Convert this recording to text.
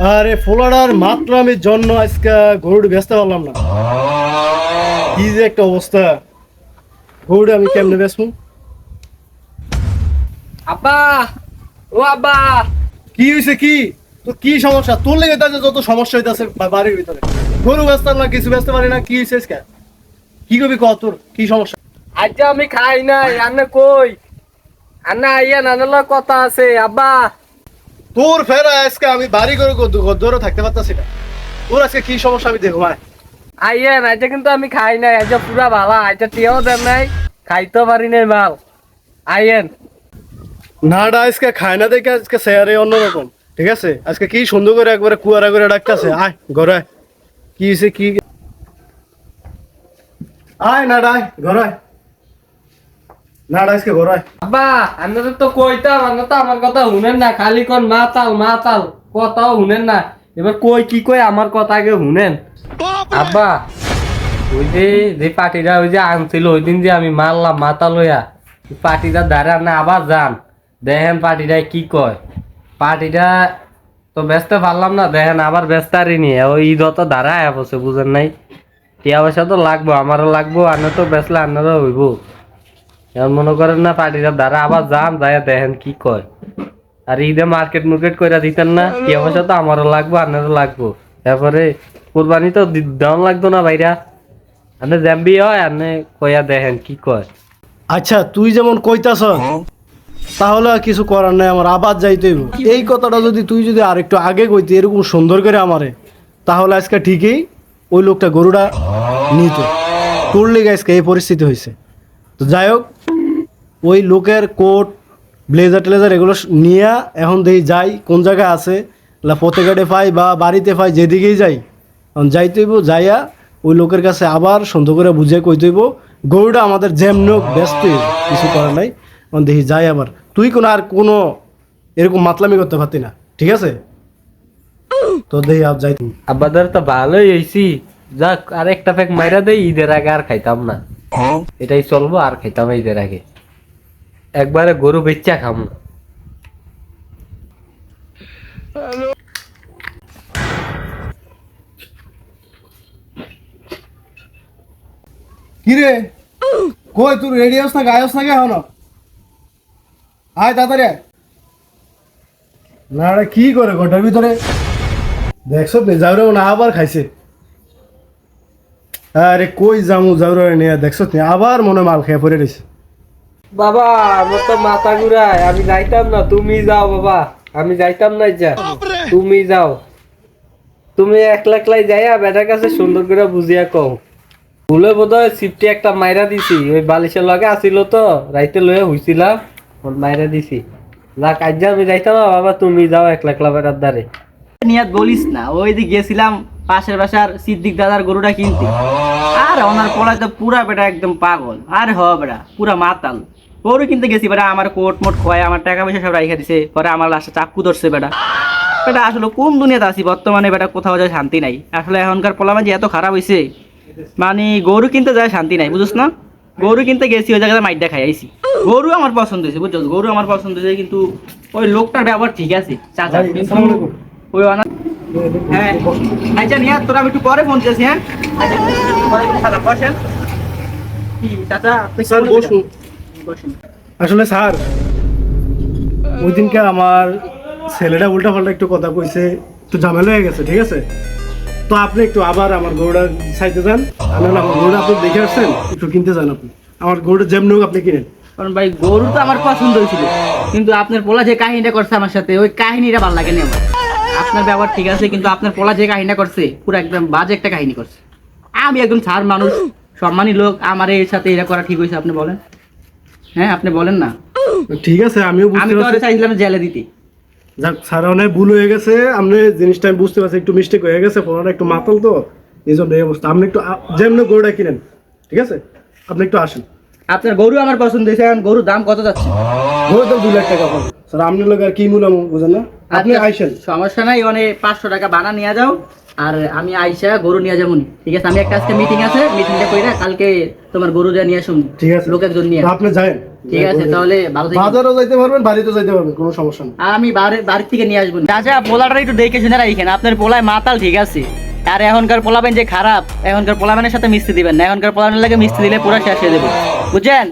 আরে ফোলাডার মাত্র আমি জন্য আজকে গরুটি বেচতে পারলাম না। কি যে একটা অবস্থা, গরুটি আমি কেমনে বেচবো? আব্বা, ও আব্বা, কি হয়েছে? কি তোর কি সমস্যা? তোর লেগে তাতে যত সমস্যা হইতাছে বাড়ির ভিতরে, গরু বেচতাম না, কিছু বেচতে পারি না, কি হয়েছে আজকে? কি করবি ক? তোর কি সমস্যা? আজ আমি খাই নাই, আন্না কই? আন্না আইয়া নানার কথা আছে আব্বা। তোর ফেরা আজকে আমি বাড়ি করে ধরে থাকতে পারতাছি না। তোর আজকে কি সমস্যা আমি দেখো ভাই। আইয়েন, আজ কিন্তু আমি খাই নাই, আজ পুরা ভালা, আজ টিয়াও দেন নাই, খাইতে পারি নাই মাল। আইয়েন। নাডা আজকে খায় না দেখে আজকে স্যারে অন্যরকম, ঠিক আছে? আজকে কি সুন্দর করে একবারে কুয়ারা করে ডাকতেছে, আয় ঘরে আয়। কি হয়েছে? কি আয় নাডা, আয় ঘরে আয়। নাডা আজকে ঘরে আয়। আব্বা, আপনাদের তো কইতাম, আপনার তো আমার কথা শুনেন না, খালি কোন মাতাল মাতাল, কথাও শুনেন না। এবার কই কি কই আমার কথা আগে শুনেন। আব্বা, ওই যে পার্টিটা ওই যে আনছিল ওই দিন যে আমি মারলাম মাথা লইয়া, পার্টিটা দাঁড়া না আবার যান দেখেন পার্টিটা কি কয়। পার্টিটা তো ব্যস্ত পারলাম না, দেখেন আবার ব্যস্ত আরই নিয়ে ওই ঈদ তো দাঁড়ায় বসে, বুঝেন নাই? টিয়া পয়সা তো লাগবো, আমারও লাগবো, আনে তো বেচলে আনারও হইব। এমন মনে করেন না, পার্টিটা দাঁড়া আবার যান যায় দেখেন কি কয়। আর ঈদে মার্কেট মুর্কেট করে দিতেন না, টিয়া পয়সা তো আমারও লাগবো আনারও লাগবো। তারপরে কোরবানি তো দেওয়ান লাগতো না ভাইরা, আনে জ্যাম্বি হয় আনে কইয়া দেখেন কি কয়। আচ্ছা তুই যেমন কইতাছ তাহলে আর কিছু করার নাই, আমার আবার যাইতে হইব। এই কথাটা যদি তুই যদি আরেকটু আগে কইতি এরকম সুন্দর করে আমারে, তাহলে আজকে ঠিকই ওই লোকটা গরুটা নিত। তোর লেগে আজকে এই পরিস্থিতি হয়েছে। তো যাই হোক, ওই লোকের কোট ব্লেজার টেলেজার এগুলো নিয়ে এখন দেখি যাই কোন জায়গায় আছে, পথেঘাটে পাই বা বাড়িতে পাই, যেদিকেই যাই এখন যাইতে হইব। যাইয়া ওই লোকের কাছে আবার সুন্দর করে বুঝে কইতে হইব গরুটা আমাদের যেমন হোক ব্যস্ত হইব, কিছু করার নাই। এখন দেখি যাই আবার, তুই কোনো আর কোনো এরকম মাতলামি করতে পারতি না, ঠিক আছে? তো দেখি আর যাই। আব্বাদের তো ভালোই হয়েছি, যাক আর একটা প্যাক মাইরা দেই, ঈদের আগে আর খাইতাম না, এটাই চলবো, আর খাইতাম না ঈদের আগে, একবারে গরু বেচ্চা খাম না। কিরে কই তুই রেডি হস না, গায়স না কে হলো? আয় তাড়াতাড়ি আয়। না রে কি করে ঘরটার ভিতরে দেখছো যাও রে, না আবার খাইছে। আরে কই জামু যাও রে নিয়ে দেখছো আবার মনে মাল খেয়ে পড়ে রয়েছে। বাবা আমার তো মাথা ঘুরায়, আমি যাইতাম না, তুমি যাও বাবা, আমি যাইতাম না, যা তুমি যাও, তুমি একলা একলাই যাইয়া বেটার কাছে সুন্দর করে বুঝিয়া কও। ভুলে বোধহয় সিফটি একটা মাইরা দিছি, ওই বালিশের লগে আসিল তো, রাইতে লইয়া হইছিলাম, মাইরা দিছি। যাক আজ আমি যাইতাম না বাবা, তুমি যাও একলা একলা বেটার দ্বারে। নিয়াত বলিস না, ওই দিক গেছিলাম পাশের বাসার সিদ্দিক দাদার গরুটা কিনতে। আর ওনার পড়ায় তো পুরা বেটা একদম পাগল, আর হ বেটা পুরা মাতাল। গরু কিনতে গেছি বেটা, আমার কোট মোট খোয়াই, আমার টাকা পয়সা সব রাইখা দিছে, পরে আমার লাস্টে চাক্কু ধরছে বেটা। বেটা আসলে কোন দুনিয়াতে আছি বর্তমানে, বেটা কোথাও যায় শান্তি নাই আসলে। এখনকার পোলামাজি এত খারাপ হয়েছে, মানে গরু কিনতে যায় শান্তি নাই, বুঝছ না? গরু কিনতে গেছি, ওই জায়গায় মাইডা খাই আইছি। গরু আমার পছন্দ হয়েছে, বুঝছো, গরু আমার পছন্দ হয়েছে, কিন্তু ওই লোকটার ব্যবহার ঠিক আছে চাচা, কিন্তু ওই হ্যাঁ আচ্ছা নিয়া তোরা আমি একটু পরে ফোন করছি। হ্যাঁ আচ্ছা, পরে কথা বসেন। কি চাচা আপনি স্যার বসুন। বসুন। আসলে স্যার ওই দিনকে আমার ছেলেটা উল্টা পাল্টা একটু কথা কইছে, একটু ঝামেলা হয়ে গেছে, ঠিক আছে? তো আপনি একটু আবার আমার গরুটা চাইতে যান, আমার গরুটা আপনি দেখে আসছেন, একটু কিনতে যান। আপনি আমার গরুটা যেমন হোক আপনি কিনেন। কারণ ভাই গরু তো আমার পছন্দ হয়েছিল, কিন্তু আপনার পোলা যে কাহিনীটা করছে আমার সাথে, ওই কাহিনীটা ভালো লাগেনি আমার। আপনার ব্যবহার ঠিক আছে, কিন্তু আপনার পোলা যে কাহিনীটা করছে পুরো একদম বাজে একটা কাহিনী করছে। আমি একদম ছাড় মানুষ, সম্মানী লোক, আমার এর সাথে এটা করা ঠিক হয়েছে? আপনি বলেন, হ্যাঁ আপনি বলেন না। ঠিক আছে, আমিও আমি বুঝতে তো পারছি। চাইছিলাম জেলে দিতে। যাক স্যার, অনেক ভুল হয়ে গেছে, আপনি জিনিসটা আমি বুঝতে পারছি, একটু মিস্টেক হয়ে গেছে, পড়াটা একটু মাতাল তো, এই জন্য এই অবস্থা। আপনি একটু যেমন গরুটা কিনেন, ঠিক আছে? আপনি একটু আসেন। আপনার গরু আমার পছন্দ হয়েছে, এখন গরুর দাম কত যাচ্ছে? গরু তো 2 লাখ টাকা পাবেন স্যার, আপনার লোক আর কি মূল্য বুঝেন না? আপনি আচ্ছা, আইসেন। সমস্যা নাই, মানে 500 টাকা বানা নিয়ে যাও, আর আমি আইসা গরু নিয়ে যাবো নি। ঠিক আছে, আমি একটা আজকে মিটিং আছে, মিটিংটা কইরা কালকে তোমার গরু যা নিয়ে আসুন। ঠিক আছে লোক একজন নিয়ে। তা আপনি যাবেন। ঠিক আছে, তাহলে ভালো থাকেন। বাজারও যাইতে পারবেন, বাড়িতে যাইতে পারবেন, কোনো সমস্যা নেই। আর আমি বাড়ির থেকে নিয়ে আসবো। চাচা পোলাটা একটু দেখে শুনে রাখেন, আপনার পোলায় মাতাল ঠিক আছে। আর এখনকার পোলাবেন যে খারাপ, এখনকার পোলাবেনের সাথে মিশতে দিবেন না, এখনকার পোলাবেনের লাগে মিশতে দিলে পুরো শেষ হয়ে দেবো, বুঝছেন?